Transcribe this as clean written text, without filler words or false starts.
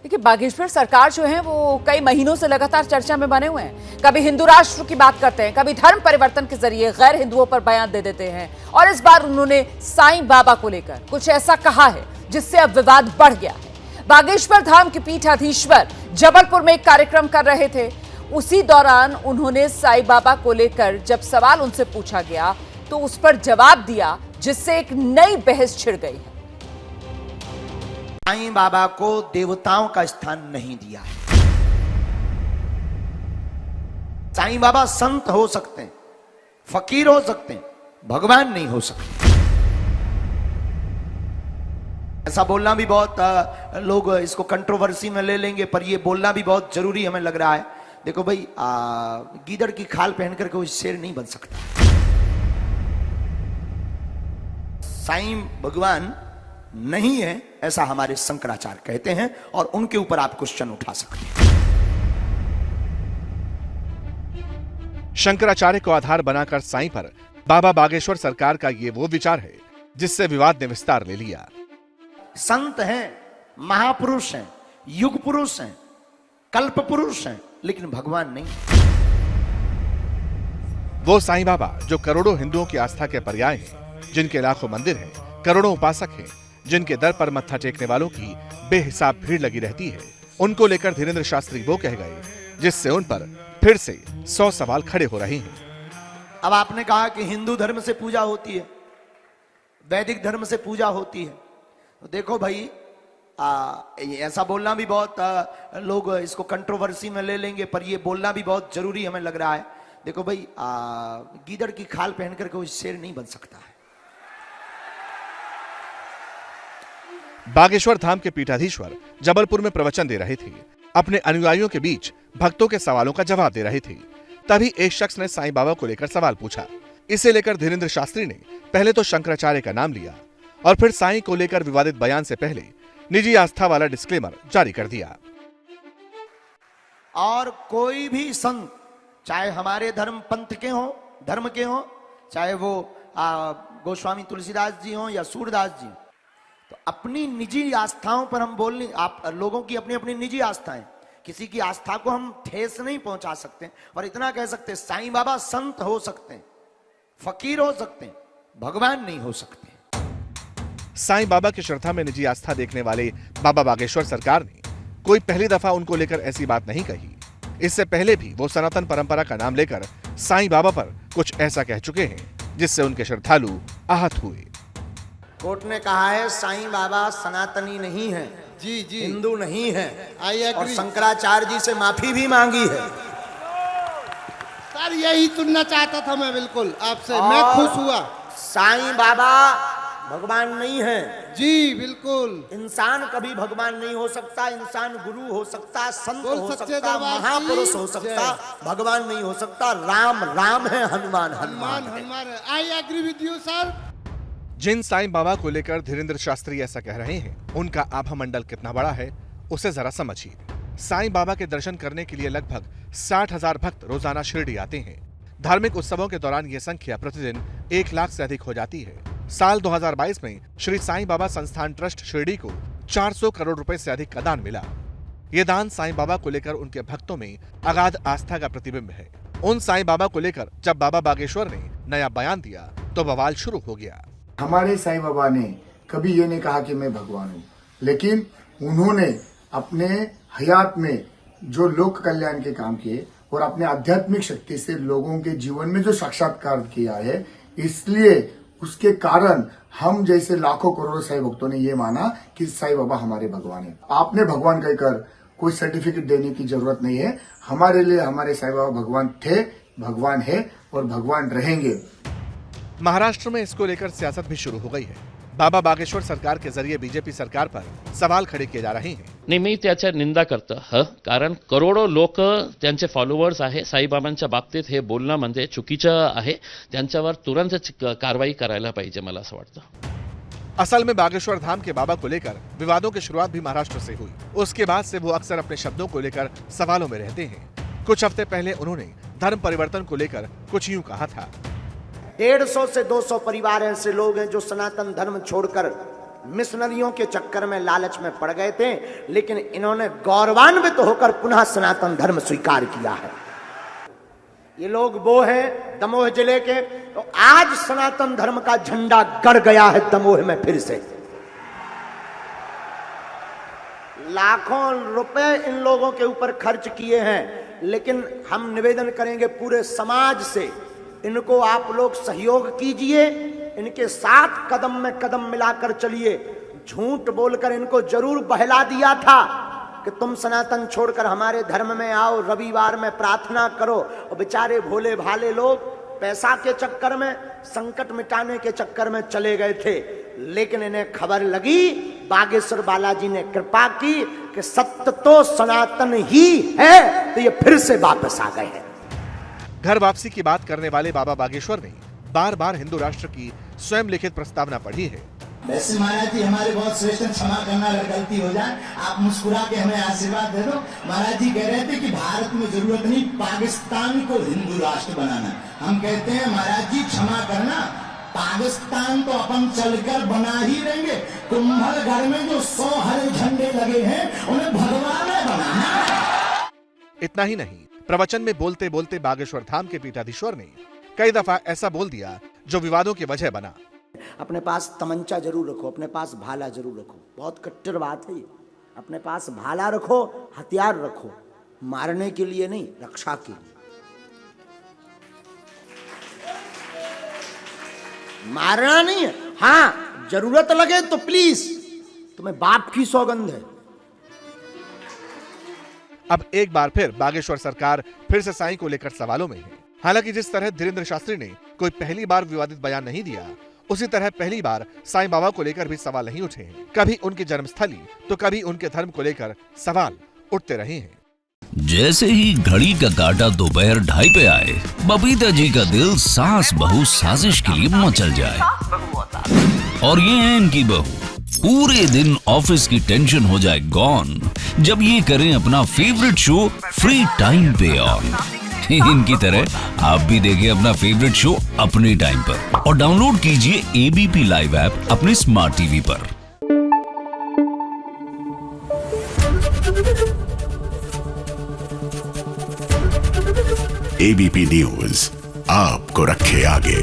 देखिए, बागेश्वर सरकार जो है वो कई महीनों से लगातार चर्चा में बने हुए हैं। कभी हिंदू राष्ट्र की बात करते हैं, कभी धर्म परिवर्तन के जरिए गैर हिंदुओं पर बयान दे देते हैं, और इस बार उन्होंने साईं बाबा को लेकर कुछ ऐसा कहा है जिससे अब विवाद बढ़ गया है। बागेश्वर धाम के पीठाधीश्वर जबलपुर में एक कार्यक्रम कर रहे थे। उसी दौरान उन्होंने साईं बाबा को लेकर जब सवाल उनसे पूछा गया तो उस पर जवाब दिया, जिससे एक नई बहस छिड़ गई है। साईं बाबा को देवताओं का स्थान नहीं दिया है। साईं बाबा संत हो सकते हैं, फकीर हो सकते हैं, भगवान नहीं हो सकते। ऐसा बोलना भी बहुत लोग इसको कंट्रोवर्सी में ले लेंगे, पर ये बोलना भी बहुत जरूरी हमें लग रहा है। देखो भाई, गीदड़ की खाल पहनकर कोई शेर नहीं बन सकता। साईं भगवान नहीं है ऐसा हमारे शंकराचार्य कहते हैं, और उनके ऊपर आप क्वेश्चन उठा सकते हैं। शंकराचार्य को आधार बनाकर साईं पर बाबा बागेश्वर सरकार का ये वो विचार है जिससे विवाद ने विस्तार ले लिया। संत हैं, महापुरुष हैं, युग पुरुष हैं, कल्प पुरुष हैं, लेकिन भगवान नहीं। वो साईं बाबा जो करोड़ों हिंदुओं की आस्था के पर्याय हैं, जिनके लाखों मंदिर हैं, करोड़ों उपासक हैं, जिनके दर पर मत्था टेकने वालों की बेहिसाब भीड़ लगी रहती है, उनको लेकर धीरेन्द्र शास्त्री वो कह गए जिससे उन पर फिर से 100 सवाल खड़े हो रहे हैं। अब आपने कहा कि हिंदू धर्म से पूजा होती है, वैदिक धर्म से पूजा होती है, तो देखो भाई, ऐसा बोलना भी बहुत लोग इसको कंट्रोवर्सी में ले लेंगे, पर ये बोलना भी बहुत जरूरी हमें लग रहा है। देखो भाई, गीदड़ की खाल पहनकर कोई शेर नहीं बन सकता है। बागेश्वर धाम के पीठाधीश्वर जबलपुर में प्रवचन दे रहे थे। अपने अनुयायियों के बीच भक्तों के सवालों का जवाब दे रहे थे। तभी एक शख्स ने साईं बाबा को लेकर सवाल पूछा। इसे लेकर धीरेन्द्र शास्त्री ने पहले तो शंकराचार्य का नाम लिया और फिर साईं को लेकर विवादित बयान से पहले निजी आस्था वाला डिस्क्लेमर जारी कर दिया। और कोई भी संत, चाहे हमारे धर्म पंथ के हों, धर्म के हों, चाहे वो गोस्वामी तुलसीदास जी हों या सूरदास जी, तो अपनी निजी आस्थाओं पर हम बोल नहीं, आप लोगों की अपनी अपनी निजी आस्थाएं, किसी की आस्था को हम ठेस नहीं पहुंचा सकते। और इतना कह सकते, साईं बाबा संत हो सकते हैं, फकीर हो सकते हैं, भगवान नहीं हो सकते। साईं बाबा की श्रद्धा में निजी आस्था देखने वाले बाबा बागेश्वर सरकार ने कोई पहली दफा उनको लेकर ऐसी बात नहीं कही। इससे पहले भी वो सनातन परंपरा का नाम लेकर साईं बाबा पर कुछ ऐसा कह चुके हैं जिससे उनके श्रद्धालु आहत हुए। कोर्ट ने कहा है साईं बाबा सनातनी नहीं है, जी जी, हिंदू नहीं है, और agree। शंकराचार्य जी से माफी भी मांगी है। सर यही सुनना चाहता था मैं, बिल्कुल आपसे मैं खुश हुआ। साईं बाबा भगवान नहीं है जी, बिल्कुल। इंसान कभी भगवान नहीं हो सकता। इंसान गुरु हो सकता, संत बोल हो सच्चे सकता, दरबार की महापुरुष हो सकता, भगवान नहीं हो सकता। राम राम है, हनुमान हनुमान है। Hanuman, I agree with you sir. जिन साईं बाबा को लेकर धीरेन्द्र शास्त्री ऐसा कह रहे हैं, उनका आभा मंडल कितना बड़ा है उसे जरा समझिए। साईं बाबा के दर्शन करने के लिए लगभग 60,000 भक्त रोजाना शिरडी आते हैं। धार्मिक उत्सवों के दौरान ये संख्या प्रतिदिन 1 लाख से अधिक हो जाती है। साल 2022 में श्री साईं बाबा संस्थान ट्रस्ट शिरडी को 400 करोड़ रुपए से अधिक का दान मिला। ये दान साईं बाबा को लेकर उनके भक्तों में अगाध आस्था का प्रतिबिंब है। उन साईं बाबा को लेकर जब बाबा बागेश्वर ने नया बयान दिया तो बवाल शुरू हो गया। हमारे साईं बाबा ने कभी ये नहीं कहा कि मैं भगवान हूँ, लेकिन उन्होंने अपने हयात में जो लोक कल्याण के काम किए और अपने आध्यात्मिक शक्ति से लोगों के जीवन में जो साक्षात्कार किया है, इसलिए उसके कारण हम जैसे लाखों करोड़ों साईं भक्तों ने ये माना कि साईं बाबा हमारे भगवान है। आपने भगवान कहकर कोई सर्टिफिकेट देने की जरूरत नहीं है। हमारे लिए हमारे साईं बाबा भगवान थे, भगवान है और भगवान रहेंगे। महाराष्ट्र में इसको लेकर सियासत भी शुरू हो गई है। बाबा बागेश्वर सरकार के जरिए बीजेपी सरकार पर सवाल खड़े किए जा रहे हैं। नाही, मी त्याच्या निंदा करतो कारण करोडो लोक त्यांचे फॉलोअर्स आहे। साईबाबांच्या बाबतीत हे बोलणं म्हणजे चुकीचं आहे। त्यांच्यावर तुरंत कारवाई करायला पाहिजे, मला असं वाटतं। असल में बागेश्वर धाम के बाबा को लेकर विवादों की शुरुआत भी महाराष्ट्र से हुई। उसके बाद से वो अक्सर अपने शब्दों को लेकर सवालों में रहते हैं। कुछ हफ्ते पहले उन्होंने धर्म परिवर्तन को लेकर कुछ यूं कहा था। 150 से 200 परिवार ऐसे लोग हैं जो सनातन धर्म छोड़कर मिशनरियों के चक्कर में लालच में पड़ गए थे, लेकिन इन्होंने गौरवान्वित होकर पुनः सनातन धर्म स्वीकार किया है। ये लोग वो हैं दमोह जिले के, तो आज सनातन धर्म का झंडा गड़ गया है दमोह में फिर से। लाखों रुपए इन लोगों के ऊपर खर्च किए हैं, लेकिन हम निवेदन करेंगे पूरे समाज से, इनको आप लोग सहयोग कीजिए, इनके साथ कदम में कदम मिलाकर चलिए। झूठ बोलकर इनको जरूर बहला दिया था कि तुम सनातन छोड़कर हमारे धर्म में आओ, रविवार में प्रार्थना करो, और बेचारे भोले भाले लोग पैसा के चक्कर में, संकट मिटाने के चक्कर में चले गए थे। लेकिन इन्हें खबर लगी, बागेश्वर बालाजी ने कृपा की कि सत्य तो सनातन ही है, तो ये फिर से वापस आ गए हैं। घर वापसी की बात करने वाले बाबा बागेश्वर ने बार बार हिंदू राष्ट्र की स्वयं लिखित प्रस्तावना पढ़ी है। वैसे महाराज जी हमारे बहुत श्रेष्ठ, क्षमा करना अगर गलती हो जाए, आप मुस्कुरा के हमें आशीर्वाद दे दो। महाराज जी कह रहे थे कि भारत में जरूरत नहीं पाकिस्तान को हिंदू राष्ट्र बनाना। हम कहते हैं महाराज जी क्षमा करना, पाकिस्तान तो अपन चलकर बना ही लेंगे, कुंभल घर में जो 100 हरे झंडे लगे हैं उन्हें भगवान ने बनाना। इतना ही नहीं, प्रवचन में बोलते बोलते बागेश्वर धाम के पीठाधीश्वर ने कई दफा ऐसा बोल दिया जो विवादों की वजह बना। अपने पास तमंचा जरूर रखो, अपने पास भाला जरूर रखो। बहुत कट्टर बात है ये। अपने पास भाला रखो, हथियार रखो, मारने के लिए नहीं, रक्षा के लिए। मारना नहीं है, हाँ जरूरत लगे तो प्लीज, तुम्हें बाप की सौगंध है। अब एक बार फिर बागेश्वर सरकार फिर से साईं को लेकर सवालों में है। हालांकि जिस तरह धीरेंद्र शास्त्री ने कोई पहली बार विवादित बयान नहीं दिया, उसी तरह पहली बार साईं बाबा को लेकर भी सवाल नहीं उठे हैं। कभी उनकी जन्मस्थली तो कभी उनके धर्म को लेकर सवाल उठते रहे हैं। जैसे ही घड़ी का काटा दोपहर 2:30 पे आए, बबीता जी का दिल सास बहू साजिश के लिए मचल जाए। और ये है इनकी बहू, पूरे दिन ऑफिस की टेंशन हो जाए गॉन जब ये करें अपना फेवरेट शो फ्री टाइम पे ऑन। इनकी तरह आप भी देखिए अपना फेवरेट शो अपने टाइम पर और डाउनलोड कीजिए एबीपी लाइव ऐप अपने स्मार्ट टीवी पर। एबीपी न्यूज आपको रखे आगे।